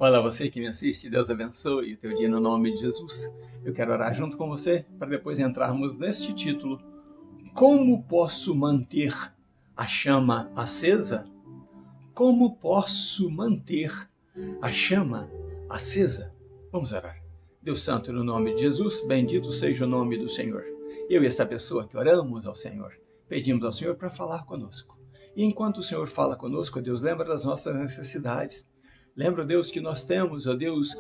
Olá, você que me assiste, Deus abençoe o teu dia no nome de Jesus. Eu quero orar junto com você para depois entrarmos neste título. Como posso manter a chama acesa? Como posso manter a chama acesa? Vamos orar. Deus Santo, no nome de Jesus, bendito seja o nome do Senhor. Eu e esta pessoa que oramos ao Senhor, pedimos ao Senhor para falar conosco. E enquanto o Senhor fala conosco, Deus, lembra das nossas necessidades. Lembra, Deus, que nós temos, ó Deus,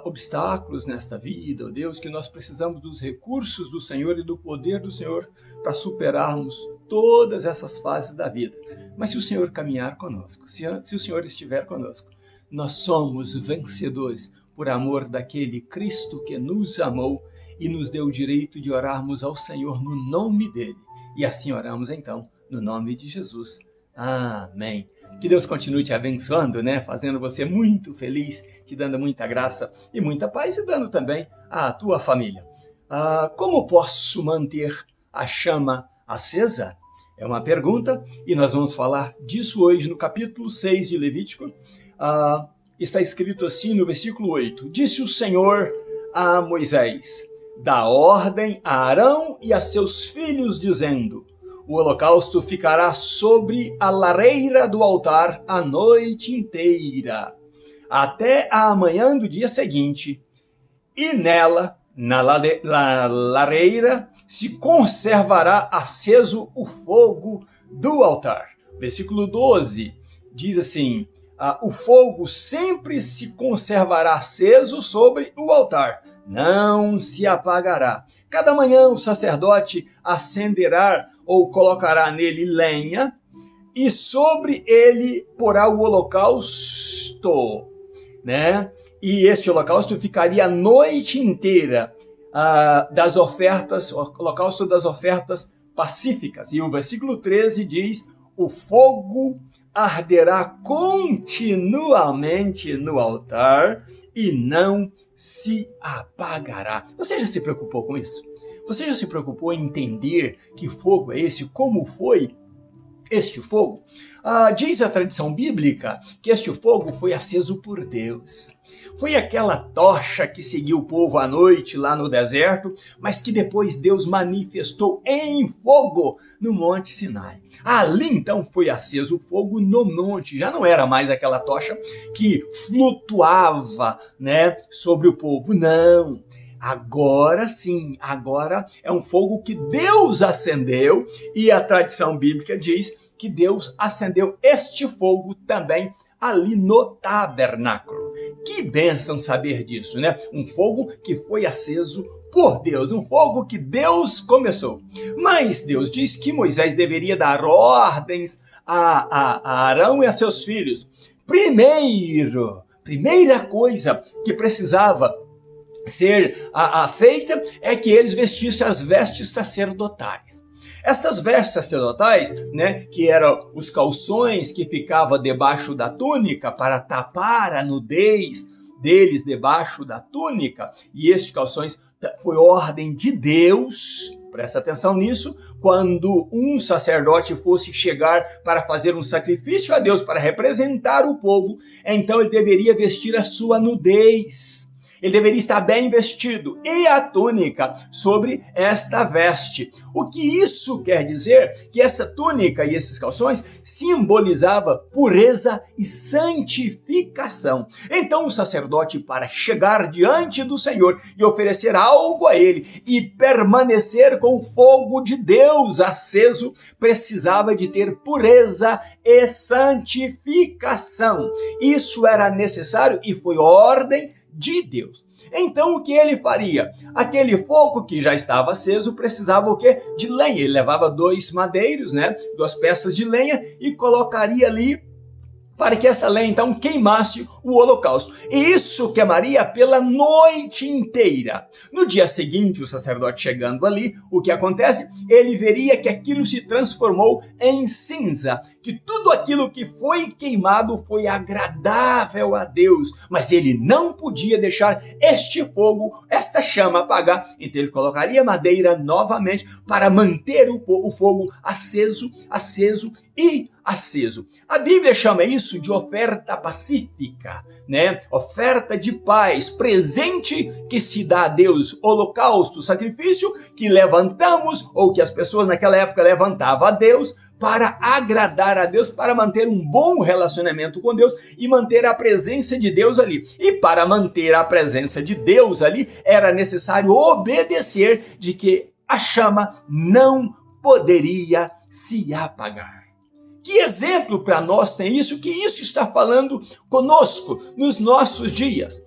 obstáculos nesta vida, ó Deus, que nós precisamos dos recursos do Senhor e do poder do Senhor para superarmos todas essas fases da vida. Mas se o Senhor caminhar conosco, se o Senhor estiver conosco, nós somos vencedores por amor daquele Cristo que nos amou e nos deu o direito de orarmos ao Senhor no nome dele. E assim oramos então, no nome de Jesus. Amém. Que Deus continue te abençoando, fazendo você muito feliz, te dando muita graça e muita paz e dando também à tua família. Como posso manter a chama acesa? É uma pergunta e nós vamos falar disso hoje no capítulo 6 de Levítico. Está escrito assim no versículo 8. Disse o Senhor a Moisés: dá ordem a Arão e a seus filhos, dizendo: o holocausto ficará sobre a lareira do altar a noite inteira, até a manhã do dia seguinte, e nela, na lareira, se conservará aceso o fogo do altar. Versículo 12 diz assim: o fogo sempre se conservará aceso sobre o altar, não se apagará. Cada manhã o sacerdote acenderá ou colocará nele lenha, e sobre ele porá o holocausto, E este holocausto ficaria a noite inteira das ofertas, o holocausto das ofertas pacíficas. E o versículo 13 diz: o fogo arderá continuamente no altar e não se apagará. Você já se preocupou com isso? Você já se preocupou em entender que fogo é esse? Como foi este fogo? Diz a tradição bíblica que este fogo foi aceso por Deus. Foi aquela tocha que seguiu o povo à noite lá no deserto, mas que depois Deus manifestou em fogo no Monte Sinai. Ali então foi aceso o fogo no monte. Já não era mais aquela tocha que flutuava, sobre o povo. Não. Agora sim, agora é um fogo que Deus acendeu, e a tradição bíblica diz que Deus acendeu este fogo também ali no tabernáculo. Que bênção saber disso, Um fogo que foi aceso por Deus, um fogo que Deus começou. Mas Deus diz que Moisés deveria dar ordens a Arão e a seus filhos. Primeira coisa que precisava ser feita é que eles vestissem as vestes sacerdotais. Essas vestes sacerdotais, que eram os calções que ficavam debaixo da túnica para tapar a nudez deles debaixo da túnica, e estes calções foi ordem de Deus. Presta atenção nisso. Quando um sacerdote fosse chegar para fazer um sacrifício a Deus para representar o povo, então ele deveria vestir a sua nudez. Ele deveria estar bem vestido, e a túnica sobre esta veste. O que isso quer dizer? Que essa túnica e esses calções simbolizava pureza e santificação. Então o sacerdote, para chegar diante do Senhor e oferecer algo a ele e permanecer com o fogo de Deus aceso, precisava de ter pureza e santificação. Isso era necessário e foi ordem de Deus. Então o que ele faria? Aquele fogo que já estava aceso precisava o quê? De lenha. Ele levava 2 madeiros, 2 peças de lenha, e colocaria ali para que essa lenha então queimasse o holocausto. E isso queimaria pela noite inteira. No dia seguinte, o sacerdote chegando ali, o que acontece? Ele veria que aquilo se transformou em cinza, que tudo aquilo que foi queimado foi agradável a Deus, mas ele não podia deixar este fogo, esta chama apagar. Então ele colocaria madeira novamente para manter o fogo aceso e aceso. A Bíblia chama isso de oferta pacífica. paga, né? Oferta de paz, presente que se dá a Deus, holocausto, sacrifício que levantamos ou que as pessoas naquela época levantavam a Deus para agradar a Deus, para manter um bom relacionamento com Deus e manter a presença de Deus ali. E para manter a presença de Deus ali, era necessário obedecer de que a chama não poderia se apagar. Que exemplo para nós tem isso? Que isso está falando conosco nos nossos dias?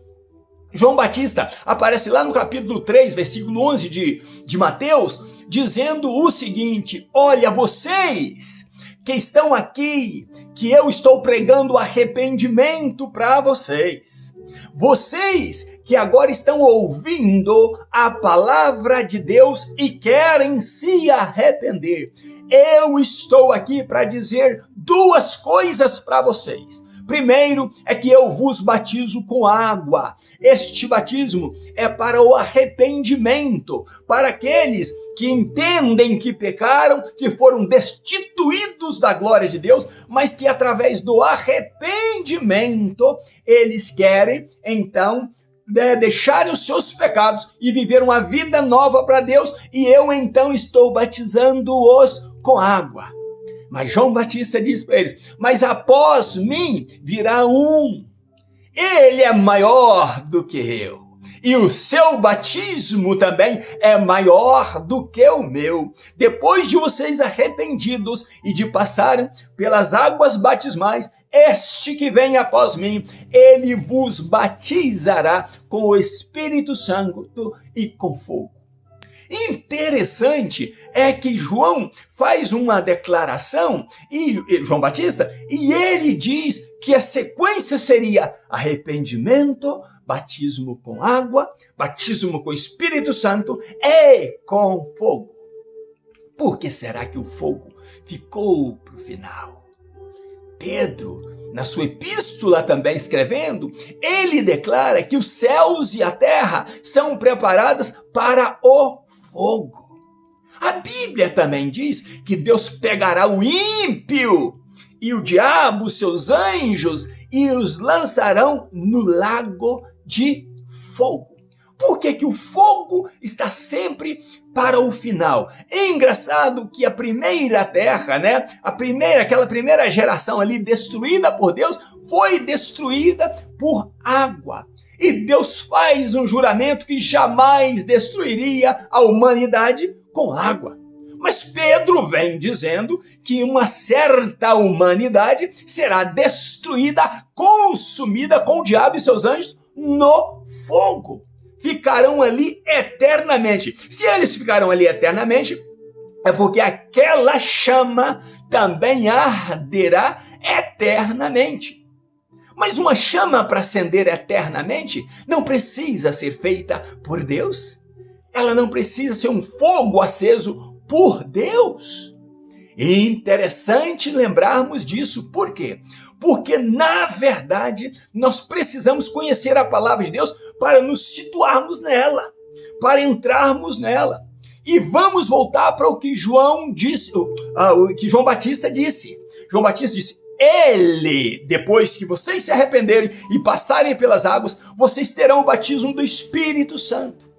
João Batista aparece lá no capítulo 3, versículo 11 de Mateus, dizendo o seguinte: olha, vocês que estão aqui, que eu estou pregando arrependimento para vocês. Vocês que agora estão ouvindo a palavra de Deus e querem se arrepender. Eu estou aqui para dizer duas coisas para vocês. Primeiro é que eu vos batizo com água. Este batismo é para o arrependimento, para aqueles que entendem que pecaram, que foram destituídos da glória de Deus, mas que através do arrependimento eles querem, então, deixarem os seus pecados e viver uma vida nova para Deus, e eu então estou batizando-os com água. Mas João Batista diz para eles: mas após mim virá um, ele é maior do que eu, e o seu batismo também é maior do que o meu. Depois de vocês arrependidos e de passarem pelas águas batismais, este que vem após mim, ele vos batizará com o Espírito Santo e com fogo. Interessante é que João faz uma declaração, João Batista, e ele diz que a sequência seria arrependimento, batismo com água, batismo com Espírito Santo e com fogo. Por que será que o fogo ficou para o final? Pedro, na sua epístola também escrevendo, ele declara que os céus e a terra são preparadas para o fogo. A Bíblia também diz que Deus pegará o ímpio e o diabo, seus anjos, e os lançarão no lago de fogo. Por que que o fogo está sempre para o final? É engraçado que a primeira terra, né? Aquela primeira geração ali destruída por Deus, foi destruída por água. E Deus faz um juramento que jamais destruiria a humanidade com água. Mas Pedro vem dizendo que uma certa humanidade será destruída, consumida com o diabo e seus anjos no fogo. Ficarão ali eternamente. Se eles ficarão ali eternamente, é porque aquela chama também arderá eternamente. Mas uma chama para acender eternamente não precisa ser feita por Deus. Ela não precisa ser um fogo aceso por Deus. E interessante lembrarmos disso. Por quê? Porque, na verdade, nós precisamos conhecer a palavra de Deus para nos situarmos nela, para entrarmos nela. E vamos voltar para o que João disse, o que João Batista disse. João Batista disse: ele, depois que vocês se arrependerem e passarem pelas águas, vocês terão o batismo do Espírito Santo.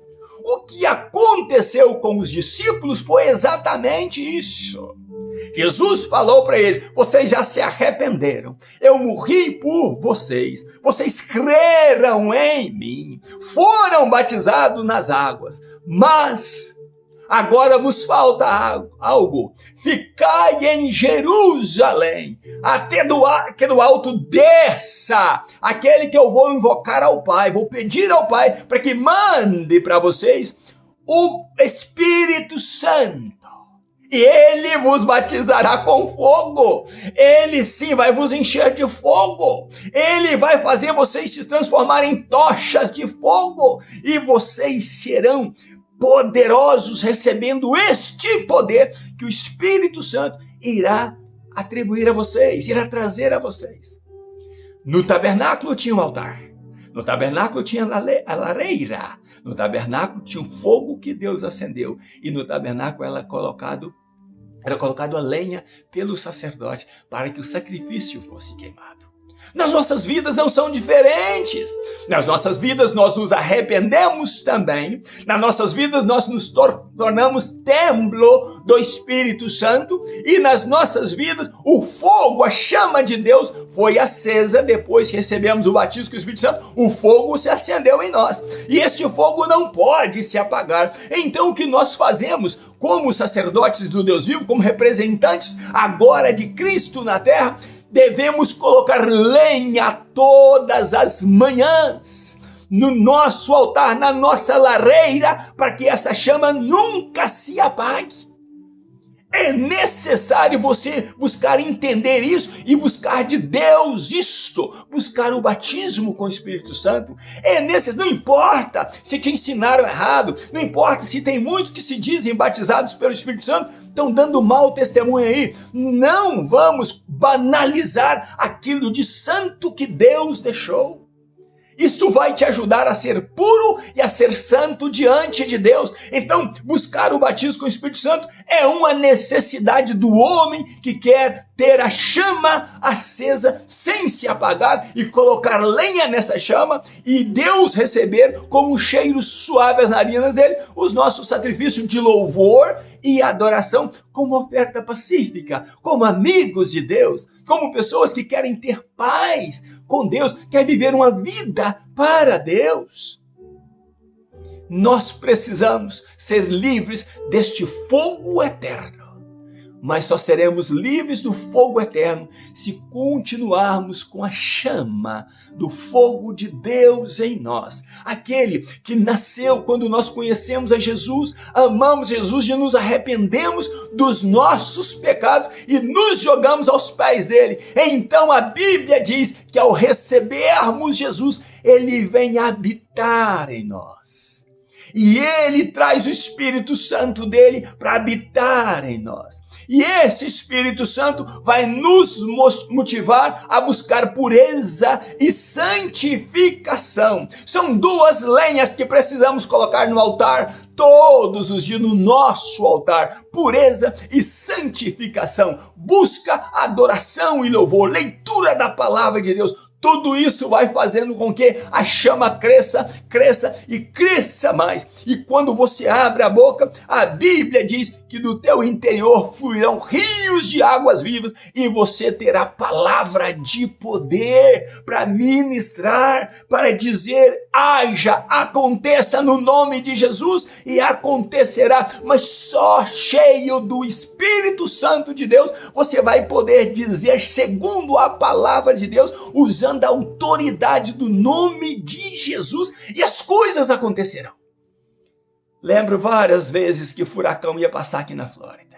O que aconteceu com os discípulos foi exatamente isso. Jesus falou para eles: vocês já se arrependeram, eu morri por vocês, vocês creram em mim, foram batizados nas águas, mas agora vos falta algo. Ficai em Jerusalém, até que do alto desça aquele que eu vou invocar ao Pai, vou pedir ao Pai para que mande para vocês o Espírito Santo. E ele vos batizará com fogo. Ele sim vai vos encher de fogo. Ele vai fazer vocês se transformarem em tochas de fogo. E vocês serão poderosos recebendo este poder que o Espírito Santo irá atribuir a vocês, irá trazer a vocês. No tabernáculo tinha um altar. No tabernáculo tinha a lareira. No tabernáculo tinha um fogo que Deus acendeu. E no tabernáculo era colocado a lenha pelo sacerdote para que o sacrifício fosse queimado. Nas nossas vidas não são diferentes. Nas nossas vidas nós nos arrependemos também. Nas nossas vidas nós nos tornamos templo do Espírito Santo. E nas nossas vidas o fogo, a chama de Deus foi acesa depois que recebemos o batismo com o Espírito Santo. O fogo se acendeu em nós. E este fogo não pode se apagar. Então o que nós fazemos como sacerdotes do Deus vivo, como representantes agora de Cristo na terra, devemos colocar lenha todas as manhãs no nosso altar, na nossa lareira, para que essa chama nunca se apague. É necessário você buscar entender isso e buscar de Deus isto, buscar o batismo com o Espírito Santo. É necessário, não importa se te ensinaram errado, não importa se tem muitos que se dizem batizados pelo Espírito Santo, estão dando mau testemunho aí. Não vamos banalizar aquilo de santo que Deus deixou. Isso vai te ajudar a ser puro e a ser santo diante de Deus. Então, buscar o batismo com o Espírito Santo é uma necessidade do homem que quer ter a chama acesa sem se apagar e colocar lenha nessa chama e Deus receber como um cheiro suave às narinas dele os nossos sacrifícios de louvor e adoração como oferta pacífica, como amigos de Deus, como pessoas que querem ter paz com Deus, querem viver uma vida para Deus. Nós precisamos ser livres deste fogo eterno. Mas só seremos livres do fogo eterno se continuarmos com a chama do fogo de Deus em nós. Aquele que nasceu quando nós conhecemos a Jesus, amamos Jesus e nos arrependemos dos nossos pecados e nos jogamos aos pés dele. Então a Bíblia diz que ao recebermos Jesus, ele vem habitar em nós. E ele traz o Espírito Santo dele para habitar em nós. E esse Espírito Santo vai nos motivar a buscar pureza e santificação. São duas lenhas que precisamos colocar no altar todos os dias, no nosso altar. Pureza e santificação. Busca, adoração e louvor. Leitura da palavra de Deus. Tudo isso vai fazendo com que a chama cresça e cresça mais. E quando você abre a boca, a Bíblia diz que do teu interior fluirão rios de águas vivas e você terá palavra de poder para ministrar, para dizer, haja, aconteça no nome de Jesus e acontecerá. Mas só cheio do Espírito Santo de Deus você vai poder dizer segundo a palavra de Deus, usando a autoridade do nome de Jesus e as coisas acontecerão. Lembro várias vezes que o furacão ia passar aqui na Flórida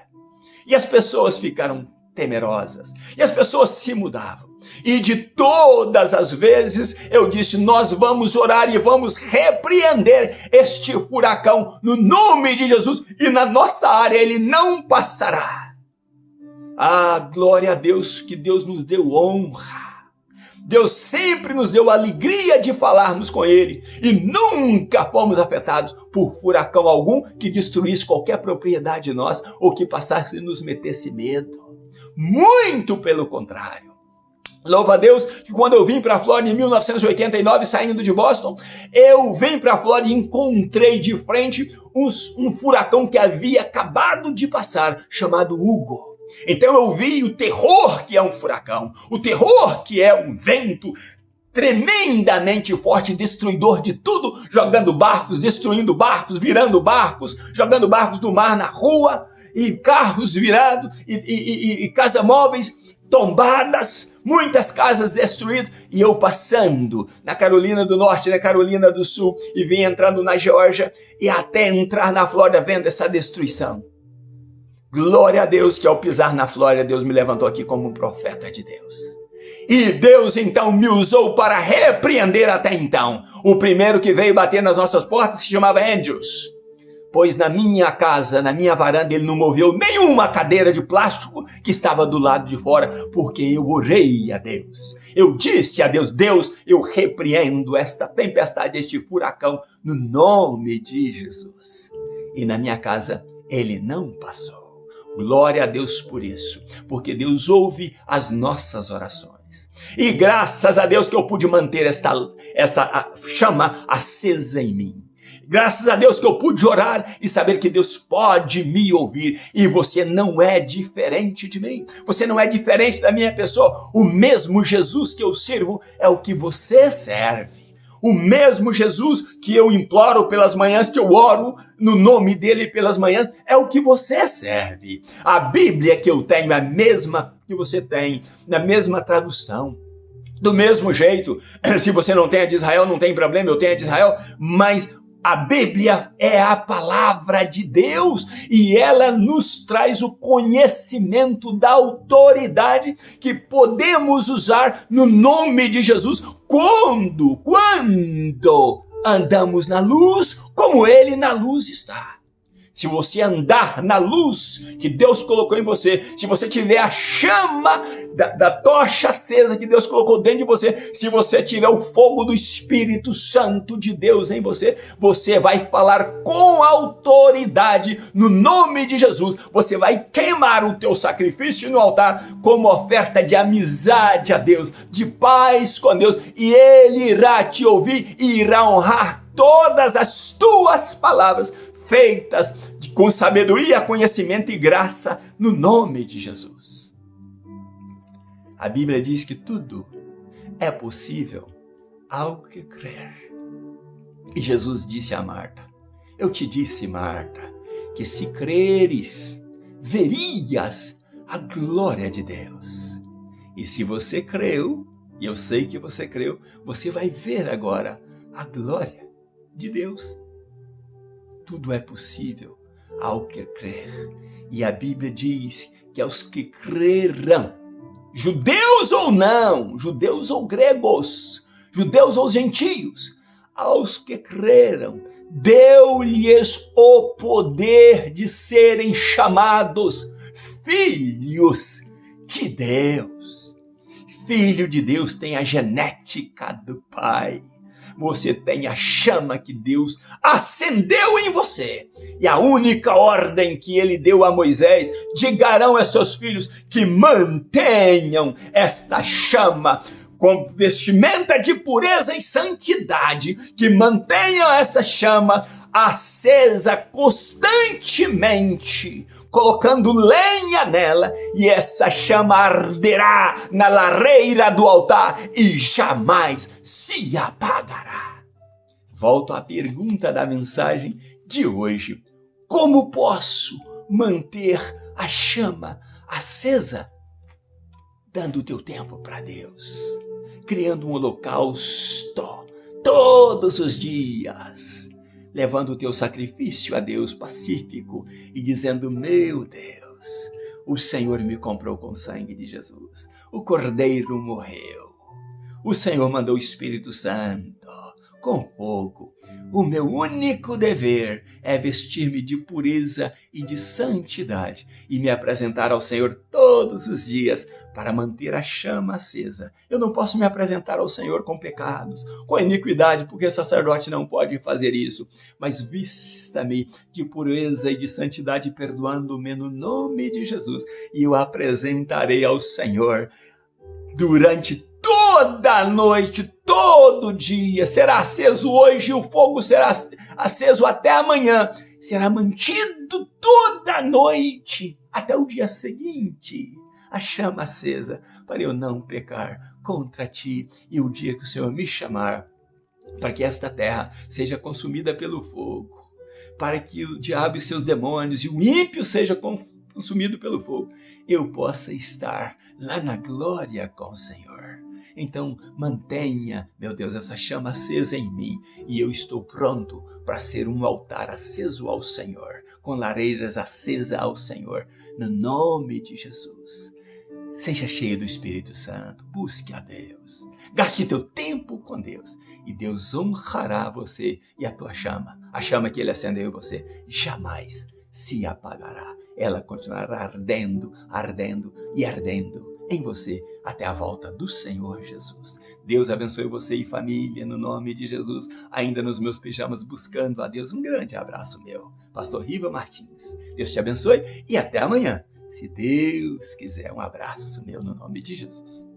e as pessoas ficaram temerosas e as pessoas se mudavam. E de todas as vezes eu disse, nós vamos orar e vamos repreender este furacão no nome de Jesus e na nossa área ele não passará. Ah, glória a Deus, que Deus nos deu honra. Deus sempre nos deu a alegria de falarmos com ele e nunca fomos afetados por furacão algum que destruísse qualquer propriedade nossa ou que passasse e nos metesse medo. Muito pelo contrário. Louva a Deus que quando eu vim para a Flórida em 1989, saindo de Boston, eu vim para a Flórida e encontrei de frente um furacão que havia acabado de passar, chamado Hugo. Então eu vi o terror que é um furacão, o terror que é um vento tremendamente forte, destruidor de tudo, jogando barcos, destruindo barcos, virando barcos, jogando barcos do mar na rua, e carros virados, e casa-móveis tombadas, muitas casas destruídas, e eu passando na Carolina do Norte, na Carolina do Sul, e vim entrando na Geórgia, e até entrar na Flórida vendo essa destruição. Glória a Deus que ao pisar na Flórida, Deus me levantou aqui como um profeta de Deus. E Deus então me usou para repreender até então. O primeiro que veio bater nas nossas portas se chamava Andrews. Pois na minha casa, na minha varanda, ele não moveu nenhuma cadeira de plástico que estava do lado de fora, porque eu orei a Deus. Eu disse a Deus, Deus, eu repreendo esta tempestade, este furacão, no nome de Jesus. E na minha casa, ele não passou. Glória a Deus por isso, porque Deus ouve as nossas orações. corações. E graças a Deus que eu pude manter esta chama acesa em mim. Graças a Deus que eu pude orar e saber que Deus pode me ouvir. E você não é diferente de mim. Você não é diferente da minha pessoa. O mesmo Jesus que eu sirvo é o que você serve. O mesmo Jesus que eu imploro pelas manhãs, que eu oro no nome dele pelas manhãs, é o que você serve. A Bíblia que eu tenho é a mesma que você tem, na mesma tradução. Do mesmo jeito, se você não tem a de Israel, não tem problema, eu tenho a de Israel, mas a Bíblia é a palavra de Deus e ela nos traz o conhecimento da autoridade que podemos usar no nome de Jesus quando andamos na luz, como ele na luz está. Se você andar na luz que Deus colocou em você, se você tiver a chama da tocha acesa que Deus colocou dentro de você, se você tiver o fogo do Espírito Santo de Deus em você, você vai falar com autoridade no nome de Jesus. Você vai queimar o teu sacrifício no altar como oferta de amizade a Deus, de paz com Deus, e Ele irá te ouvir e irá honrar todas as tuas palavras feitas com sabedoria, conhecimento e graça no nome de Jesus. A Bíblia diz que tudo é possível ao que crer. E Jesus disse a Marta: eu te disse, Marta, que se creres, verias a glória de Deus. E se você creu, e eu sei que você creu, você vai ver agora a glória de Deus. Tudo é possível ao que crer. E a Bíblia diz que aos que crerão, judeus ou não, judeus ou gregos, judeus ou gentios, aos que creram, deu-lhes o poder de serem chamados filhos de Deus. Filho de Deus tem a genética do Pai. Você tem a chama que Deus acendeu em você. E a única ordem que ele deu a Moisés: digarão a seus filhos que mantenham esta chama com vestimenta de pureza e santidade, que mantenham essa chama acesa constantemente, colocando lenha nela, e essa chama arderá na lareira do altar e jamais se apagará. Volto à pergunta da mensagem de hoje: como posso manter a chama acesa? Dando o teu tempo para Deus, criando um holocausto todos os dias, levando o teu sacrifício a Deus pacífico e dizendo: meu Deus, o Senhor me comprou com o sangue de Jesus, o Cordeiro morreu, o Senhor mandou o Espírito Santo com fogo. O meu único dever é vestir-me de pureza e de santidade e me apresentar ao Senhor todos os dias para manter a chama acesa. Eu não posso me apresentar ao Senhor com pecados, com iniquidade, porque sacerdote não pode fazer isso. Mas vista-me de pureza e de santidade, perdoando-me no nome de Jesus, e eu apresentarei ao Senhor durante toda a noite, todo dia. Será aceso hoje, o fogo será aceso até amanhã. Será mantido toda a noite, até o dia seguinte, a chama acesa, para eu não pecar contra ti. E o dia que o Senhor me chamar, para que esta terra seja consumida pelo fogo, para que o diabo e seus demônios e o ímpio seja consumido pelo fogo, eu possa estar lá na glória com o Senhor. Então mantenha, meu Deus, essa chama acesa em mim, e eu estou pronto para ser um altar aceso ao Senhor, com lareiras acesas ao Senhor, no nome de Jesus. Seja cheio do Espírito Santo, busque a Deus, gaste teu tempo com Deus, e Deus honrará você e a tua chama. A chama que Ele acendeu em você jamais se apagará. Ela continuará ardendo, ardendo e ardendo em você até a volta do Senhor Jesus. Deus abençoe você e família, no nome de Jesus. Ainda nos meus pijamas buscando a Deus. Um grande abraço meu, Pastor Riva Martins. Deus te abençoe e até amanhã, se Deus quiser. Um abraço meu no nome de Jesus.